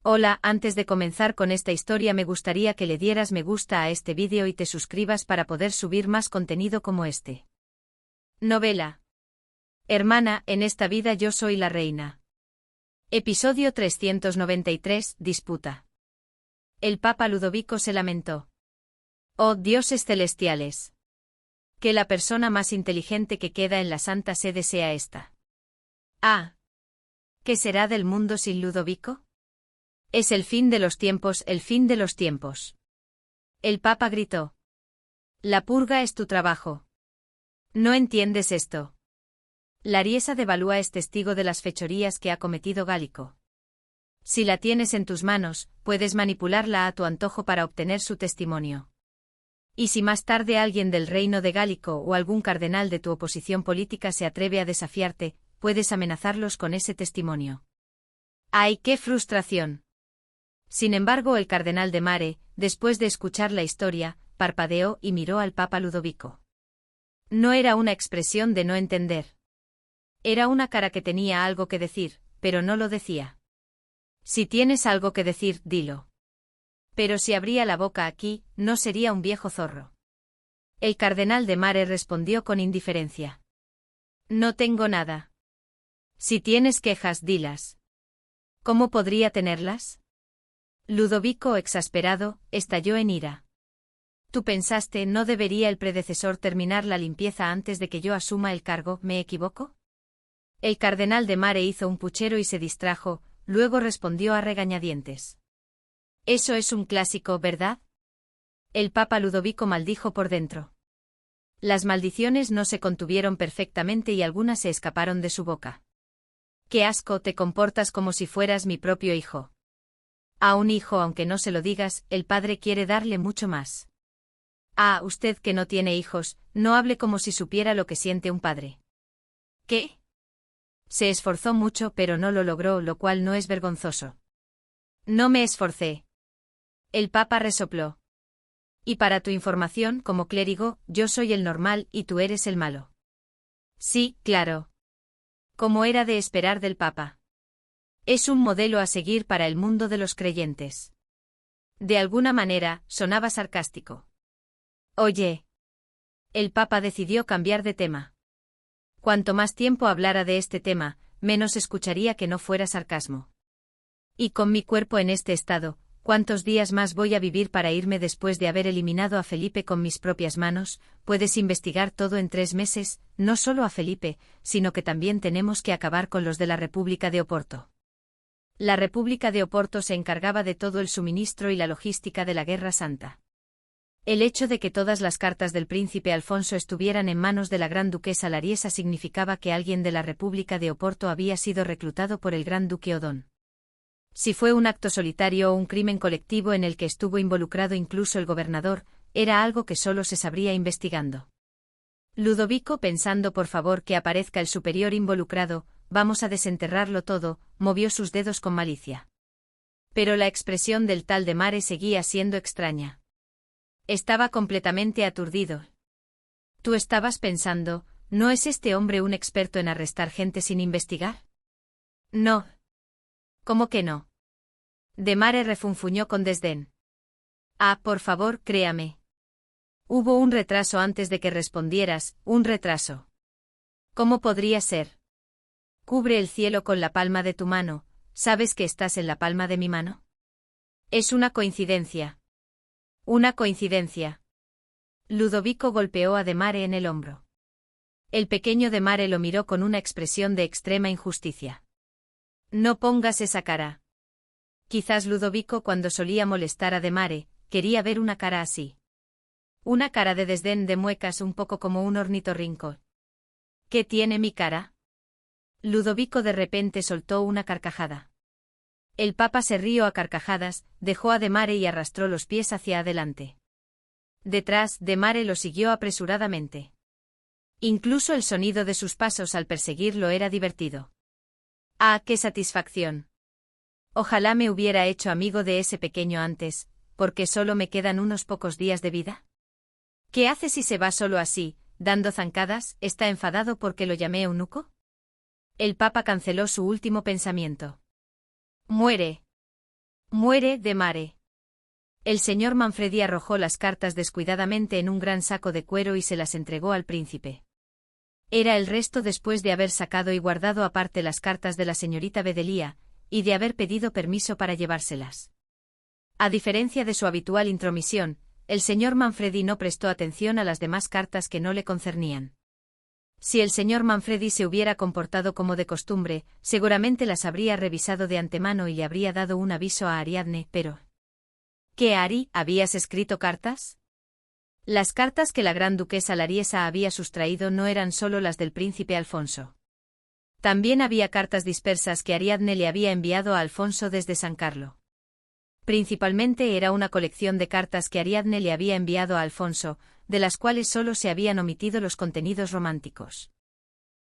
Hola, antes de comenzar con esta historia me gustaría que le dieras me gusta a este vídeo y te suscribas para poder subir más contenido como este. Novela. Hermana, en esta vida yo soy la reina. Episodio 393, disputa. El Papa Ludovico se lamentó. Oh, dioses celestiales. Que la persona más inteligente que queda en la Santa Sede sea esta. Ah. ¿Qué será del mundo sin Ludovico? Es el fin de los tiempos, el fin de los tiempos. El Papa gritó. La purga es tu trabajo. ¿No entiendes esto? Lariesa de Valois es testigo de las fechorías que ha cometido Gálico. Si la tienes en tus manos, puedes manipularla a tu antojo para obtener su testimonio. Y si más tarde alguien del reino de Gálico o algún cardenal de tu oposición política se atreve a desafiarte, puedes amenazarlos con ese testimonio. ¡Ay, qué frustración! Sin embargo, el cardenal de Mare, después de escuchar la historia, parpadeó y miró al Papa Ludovico. No era una expresión de no entender. Era una cara que tenía algo que decir, pero no lo decía. Si tienes algo que decir, dilo. Pero si abría la boca aquí, no sería un viejo zorro. El cardenal de Mare respondió con indiferencia. No tengo nada. Si tienes quejas, dilas. ¿Cómo podría tenerlas? Ludovico, exasperado, estalló en ira. Tú pensaste, ¿no debería el predecesor terminar la limpieza antes de que yo asuma el cargo? ¿Me equivoco? El cardenal de Mare hizo un puchero y se distrajo, luego respondió a regañadientes. Eso es un clásico, ¿verdad? El Papa Ludovico maldijo por dentro. Las maldiciones no se contuvieron perfectamente y algunas se escaparon de su boca. ¡Qué asco! Te comportas como si fueras mi propio hijo. A un hijo, aunque no se lo digas, el padre quiere darle mucho más. Ah, usted que no tiene hijos, no hable como si supiera lo que siente un padre. ¿Qué? Se esforzó mucho pero no lo logró, lo cual no es vergonzoso. No me esforcé. El Papa resopló. Y para tu información, como clérigo, yo soy el normal y tú eres el malo. Sí, claro. Como era de esperar del Papa. Es un modelo a seguir para el mundo de los creyentes. De alguna manera, sonaba sarcástico. Oye. El Papa decidió cambiar de tema. Cuanto más tiempo hablara de este tema, menos escucharía que no fuera sarcasmo. Y con mi cuerpo en este estado, ¿cuántos días más voy a vivir para irme después de haber eliminado a Felipe con mis propias manos? Puedes investigar todo en 3 meses, no solo a Felipe, sino que también tenemos que acabar con los de la República de Oporto. La República de Oporto se encargaba de todo el suministro y la logística de la Guerra Santa. El hecho de que todas las cartas del príncipe Alfonso estuvieran en manos de la gran duquesa Lariesa significaba que alguien de la República de Oporto había sido reclutado por el gran duque Odón. Si fue un acto solitario o un crimen colectivo en el que estuvo involucrado incluso el gobernador, era algo que solo se sabría investigando. Ludovico, pensando por favor que aparezca el superior involucrado, vamos a desenterrarlo todo, movió sus dedos con malicia. Pero la expresión del tal de Mare seguía siendo extraña. Estaba completamente aturdido. Tú estabas pensando, ¿no es este hombre un experto en arrestar gente sin investigar? No. ¿Cómo que no? De Mare refunfuñó con desdén. Ah, por favor, créame. Hubo un retraso antes de que respondieras, un retraso. ¿Cómo podría ser? Cubre el cielo con la palma de tu mano, ¿sabes que estás en la palma de mi mano? Es una coincidencia. Una coincidencia. Ludovico golpeó a De Mare en el hombro. El pequeño De Mare lo miró con una expresión de extrema injusticia. No pongas esa cara. Quizás Ludovico, cuando solía molestar a De Mare, quería ver una cara así. Una cara de desdén, de muecas, un poco como un ornitorrinco. ¿Qué tiene mi cara? Ludovico de repente soltó una carcajada. El Papa se rió a carcajadas, dejó a De Mare y arrastró los pies hacia adelante. Detrás, De Mare lo siguió apresuradamente. Incluso el sonido de sus pasos al perseguirlo era divertido. ¡Ah, qué satisfacción! Ojalá me hubiera hecho amigo de ese pequeño antes, porque solo me quedan unos pocos días de vida. ¿Qué hace si se va solo así, dando zancadas? ¿Está enfadado porque lo llamé eunuco? El Papa canceló su último pensamiento. Muere. Muere de mare. El señor Manfredi arrojó las cartas descuidadamente en un gran saco de cuero y se las entregó al príncipe. Era el resto después de haber sacado y guardado aparte las cartas de la señorita Bedelia, y de haber pedido permiso para llevárselas. A diferencia de su habitual intromisión, el señor Manfredi no prestó atención a las demás cartas que no le concernían. Si el señor Manfredi se hubiera comportado como de costumbre, seguramente las habría revisado de antemano y le habría dado un aviso a Ariadne, pero... ¿Qué, Ari? ¿Habías escrito cartas? Las cartas que la gran duquesa Lariesa había sustraído no eran solo las del príncipe Alfonso. También había cartas dispersas que Ariadne le había enviado a Alfonso desde San Carlo. Principalmente era una colección de cartas que Ariadne le había enviado a Alfonso, de las cuales solo se habían omitido los contenidos románticos.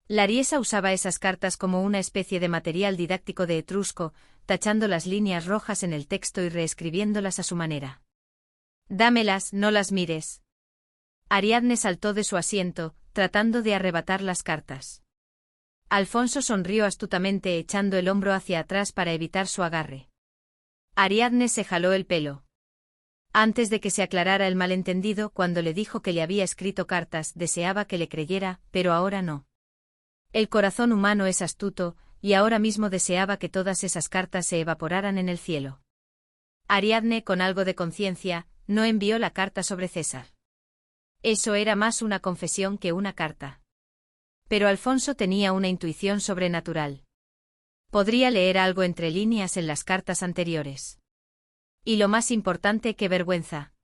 Lariesa usaba esas cartas como una especie de material didáctico de etrusco, tachando las líneas rojas en el texto y reescribiéndolas a su manera. Dámelas, no las mires. Ariadne saltó de su asiento, tratando de arrebatar las cartas. Alfonso sonrió astutamente echando el hombro hacia atrás para evitar su agarre. Ariadne se jaló el pelo. Antes de que se aclarara el malentendido, cuando le dijo que le había escrito cartas, deseaba que le creyera, pero ahora no. El corazón humano es astuto, y ahora mismo deseaba que todas esas cartas se evaporaran en el cielo. Ariadne, con algo de conciencia, no envió la carta sobre César. Eso era más una confesión que una carta. Pero Alfonso tenía una intuición sobrenatural. Podría leer algo entre líneas en las cartas anteriores. Y lo más importante, qué vergüenza.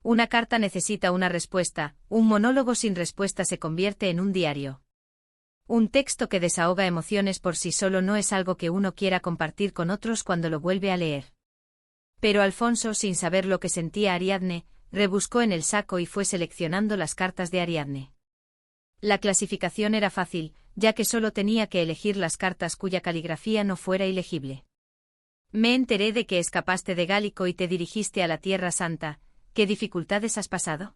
Una carta necesita una respuesta, un monólogo sin respuesta se convierte en un diario. Un texto que desahoga emociones por sí solo no es algo que uno quiera compartir con otros cuando lo vuelve a leer. Pero Alfonso, sin saber lo que sentía Ariadne, rebuscó en el saco y fue seleccionando las cartas de Ariadne. La clasificación era fácil, ya que solo tenía que elegir las cartas cuya caligrafía no fuera ilegible. Me enteré de que escapaste de Gálico y te dirigiste a la Tierra Santa. ¿Qué dificultades has pasado?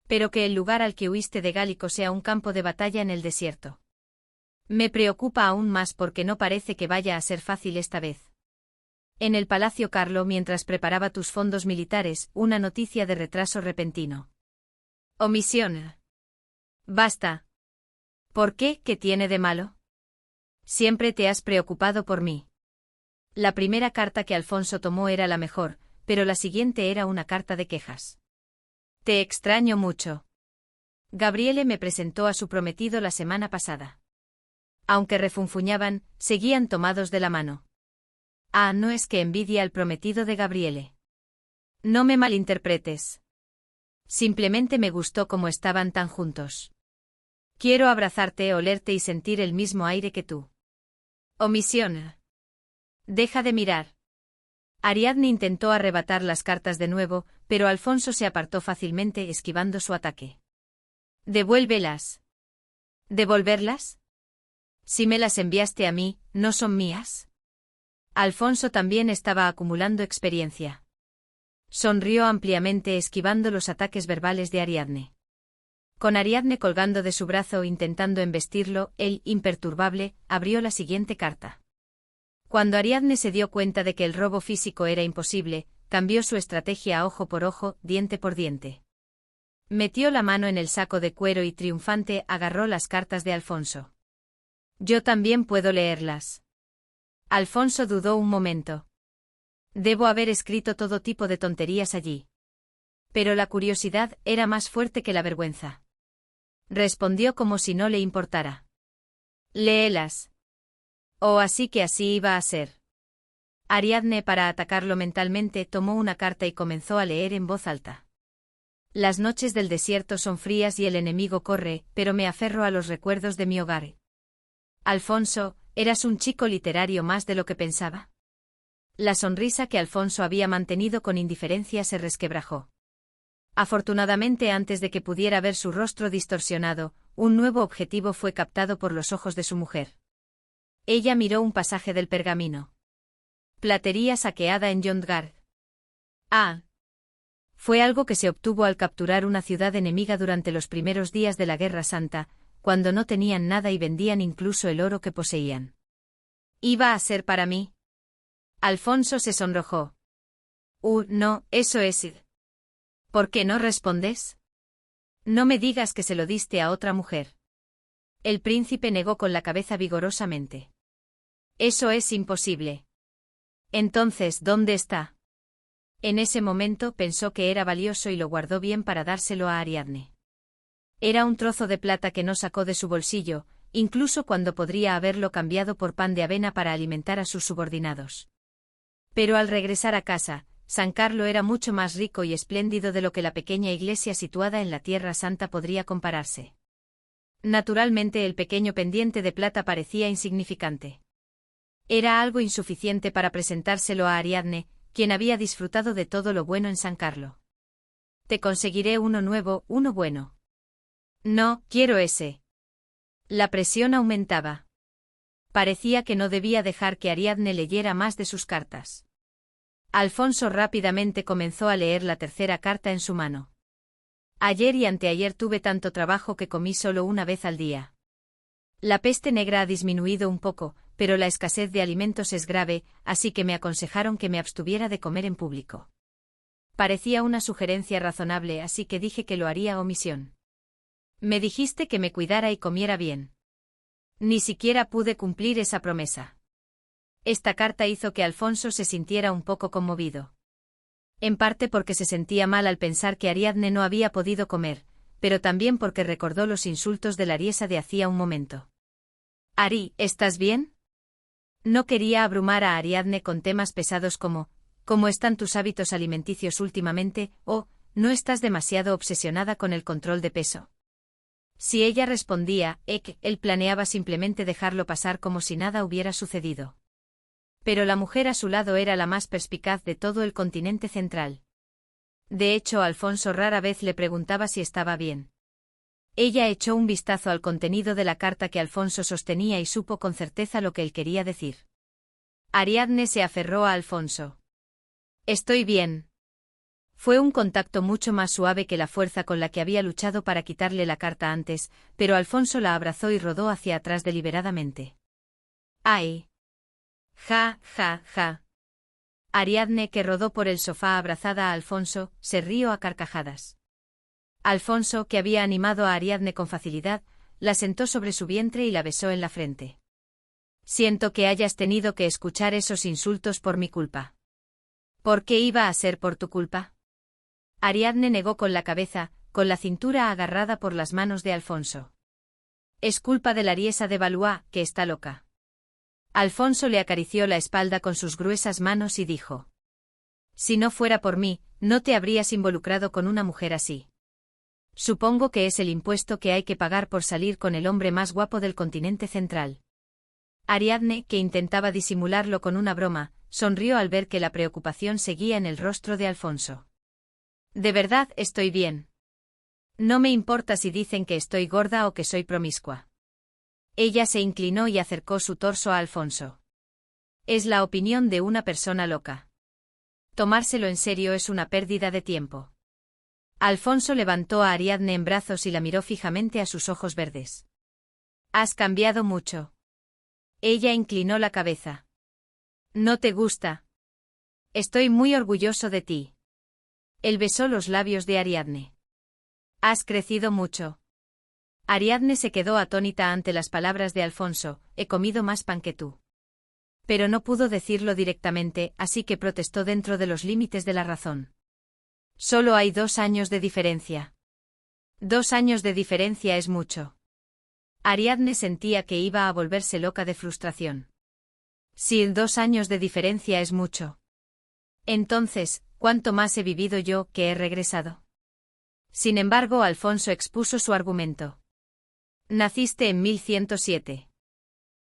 Pero que el lugar al que huiste de Gálico sea un campo de batalla en el desierto. Me preocupa aún más porque no parece que vaya a ser fácil esta vez. En el Palacio Carlo, mientras preparaba tus fondos militares, una noticia de retraso repentino. Omisión. Basta. ¿Por qué? ¿Qué tiene de malo? Siempre te has preocupado por mí. La primera carta que Alfonso tomó era la mejor, pero la siguiente era una carta de quejas. Te extraño mucho. Gabriele me presentó a su prometido la semana pasada. Aunque refunfuñaban, seguían tomados de la mano. Ah, no es que envidia al prometido de Gabriele. No me malinterpretes. Simplemente me gustó cómo estaban tan juntos. Quiero abrazarte, olerte y sentir el mismo aire que tú. Omisión. Deja de mirar. Ariadne intentó arrebatar las cartas de nuevo, pero Alfonso se apartó fácilmente esquivando su ataque. Devuélvelas. ¿Devolverlas? Si me las enviaste a mí, ¿no son mías? Alfonso también estaba acumulando experiencia. Sonrió ampliamente esquivando los ataques verbales de Ariadne. Con Ariadne colgando de su brazo intentando embestirlo, él, imperturbable, abrió la siguiente carta. Cuando Ariadne se dio cuenta de que el robo físico era imposible, cambió su estrategia a ojo por ojo, diente por diente. Metió la mano en el saco de cuero y triunfante agarró las cartas de Alfonso. Yo también puedo leerlas. Alfonso dudó un momento. Debo haber escrito todo tipo de tonterías allí. Pero la curiosidad era más fuerte que la vergüenza. Respondió como si no le importara. Léelas. Oh, así que así iba a ser. Ariadne, para atacarlo mentalmente, tomó una carta y comenzó a leer en voz alta. Las noches del desierto son frías y el enemigo corre, pero me aferro a los recuerdos de mi hogar. Alfonso, ¿eras un chico literario más de lo que pensaba? La sonrisa que Alfonso había mantenido con indiferencia se resquebrajó. Afortunadamente, antes de que pudiera ver su rostro distorsionado, un nuevo objetivo fue captado por los ojos de su mujer. Ella miró un pasaje del pergamino. Platería saqueada en Yondgard. Ah. Fue algo que se obtuvo al capturar una ciudad enemiga durante los primeros días de la Guerra Santa, cuando no tenían nada y vendían incluso el oro que poseían. ¿Iba a ser para mí? Alfonso se sonrojó. No, eso es. ¿Por qué no respondes? No me digas que se lo diste a otra mujer. El príncipe negó con la cabeza vigorosamente. Eso es imposible. Entonces, ¿dónde está? En ese momento pensó que era valioso y lo guardó bien para dárselo a Ariadne. Era un trozo de plata que no sacó de su bolsillo, incluso cuando podría haberlo cambiado por pan de avena para alimentar a sus subordinados. Pero al regresar a casa, San Carlo era mucho más rico y espléndido de lo que la pequeña iglesia situada en la Tierra Santa podría compararse. Naturalmente el pequeño pendiente de plata parecía insignificante. Era algo insuficiente para presentárselo a Ariadne, quien había disfrutado de todo lo bueno en San Carlo. Te conseguiré uno nuevo, uno bueno. No, quiero ese. La presión aumentaba. Parecía que no debía dejar que Ariadne leyera más de sus cartas. Alfonso rápidamente comenzó a leer la tercera carta en su mano. Ayer y anteayer tuve tanto trabajo que comí solo una vez al día. La peste negra ha disminuido un poco, pero la escasez de alimentos es grave, así que me aconsejaron que me abstuviera de comer en público. Parecía una sugerencia razonable, así que dije que lo haría omisión. Me dijiste que me cuidara y comiera bien. Ni siquiera pude cumplir esa promesa. Esta carta hizo que Alfonso se sintiera un poco conmovido. En parte porque se sentía mal al pensar que Ariadne no había podido comer, pero también porque recordó los insultos de la Ariesa de hacía un momento. Ari, ¿estás bien? No quería abrumar a Ariadne con temas pesados como, ¿cómo están tus hábitos alimenticios últimamente? O, ¿no estás demasiado obsesionada con el control de peso? Si ella respondía, él planeaba simplemente dejarlo pasar como si nada hubiera sucedido. Pero la mujer a su lado era la más perspicaz de todo el continente central. De hecho, Alfonso rara vez le preguntaba si estaba bien. Ella echó un vistazo al contenido de la carta que Alfonso sostenía y supo con certeza lo que él quería decir. Ariadne se aferró a Alfonso. Estoy bien. Fue un contacto mucho más suave que la fuerza con la que había luchado para quitarle la carta antes, pero Alfonso la abrazó y rodó hacia atrás deliberadamente. ¡Ay! Ja, ja, ja. Ariadne, que rodó por el sofá abrazada a Alfonso, se rió a carcajadas. Alfonso, que había animado a Ariadne con facilidad, la sentó sobre su vientre y la besó en la frente. Siento que hayas tenido que escuchar esos insultos por mi culpa. ¿Por qué iba a ser por tu culpa? Ariadne negó con la cabeza, con la cintura agarrada por las manos de Alfonso. Es culpa de la Ariesa de Valois, que está loca. Alfonso le acarició la espalda con sus gruesas manos y dijo: Si no fuera por mí, no te habrías involucrado con una mujer así. Supongo que es el impuesto que hay que pagar por salir con el hombre más guapo del continente central. Ariadne, que intentaba disimularlo con una broma, sonrió al ver que la preocupación seguía en el rostro de Alfonso. De verdad estoy bien. No me importa si dicen que estoy gorda o que soy promiscua. Ella se inclinó y acercó su torso a Alfonso. Es la opinión de una persona loca. Tomárselo en serio es una pérdida de tiempo. Alfonso levantó a Ariadne en brazos y la miró fijamente a sus ojos verdes. Has cambiado mucho. Ella inclinó la cabeza. ¿No te gusta? Estoy muy orgulloso de ti. Él besó los labios de Ariadne. Has crecido mucho. Ariadne se quedó atónita ante las palabras de Alfonso: he comido más pan que tú. Pero no pudo decirlo directamente, así que protestó dentro de los límites de la razón. Solo hay 2 años de diferencia. 2 años de diferencia es mucho. Ariadne sentía que iba a volverse loca de frustración. Si 2 años de diferencia es mucho. Entonces, ¿cuánto más he vivido yo que he regresado? Sin embargo, Alfonso expuso su argumento. Naciste en 1107.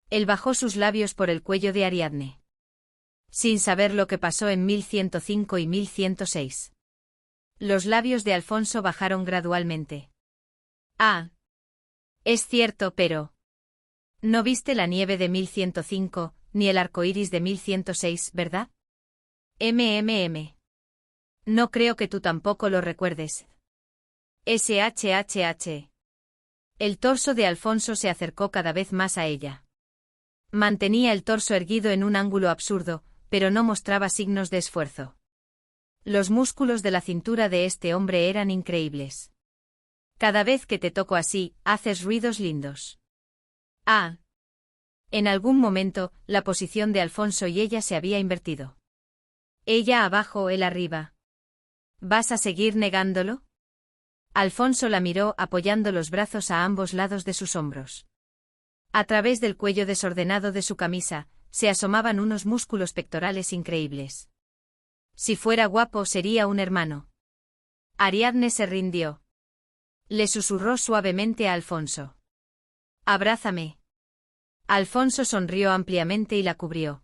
Él bajó sus labios por el cuello de Ariadne. Sin saber lo que pasó en 1105 y 1106. Los labios de Alfonso bajaron gradualmente. Ah. Es cierto, pero... No viste la nieve de 1105, ni el arco iris de 1106, ¿verdad? No creo que tú tampoco lo recuerdes. SHHH. El torso de Alfonso se acercó cada vez más a ella. Mantenía el torso erguido en un ángulo absurdo, pero no mostraba signos de esfuerzo. Los músculos de la cintura de este hombre eran increíbles. Cada vez que te toco así, haces ruidos lindos. Ah. En algún momento, la posición de Alfonso y ella se había invertido. Ella abajo, él arriba. ¿Vas a seguir negándolo? Alfonso la miró apoyando los brazos a ambos lados de sus hombros. A través del cuello desordenado de su camisa, se asomaban unos músculos pectorales increíbles. Si fuera guapo sería un hermano. Ariadne se rindió. Le susurró suavemente a Alfonso. Abrázame. Alfonso sonrió ampliamente y la cubrió.